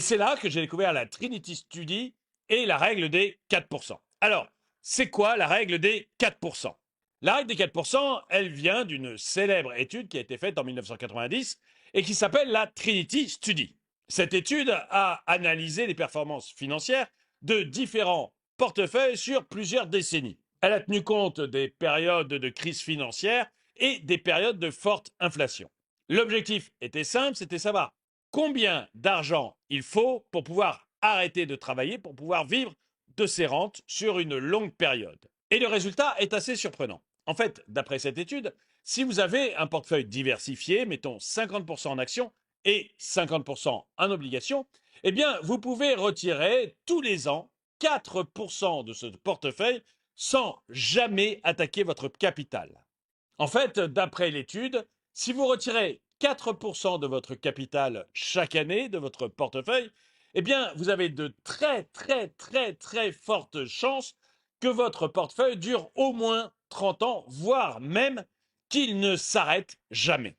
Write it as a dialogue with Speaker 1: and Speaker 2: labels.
Speaker 1: C'est là que j'ai découvert la Trinity Study et la règle des 4%. Alors, c'est quoi la règle des 4%? La règle des 4%, elle vient d'une célèbre étude qui a été faite en 1990 et qui s'appelle la Trinity Study. Cette étude a analysé les performances financières de différents portefeuilles sur plusieurs décennies. Elle a tenu compte des périodes de crise financière et des périodes de forte inflation. L'objectif était simple, c'était savoir combien d'argent il faut pour pouvoir arrêter de travailler, pour pouvoir vivre de ses rentes sur une longue période. Et le résultat est assez surprenant. En fait, d'après cette étude, si vous avez un portefeuille diversifié, mettons 50% en actions et 50% en obligations, eh bien, vous pouvez retirer tous les ans 4% de ce portefeuille sans jamais attaquer votre capital. En fait, d'après l'étude, si vous retirez 4% de votre capital chaque année de votre portefeuille, eh bien, vous avez de très fortes chances que votre portefeuille dure au moins 30 ans, voire même qu'il ne s'arrête jamais.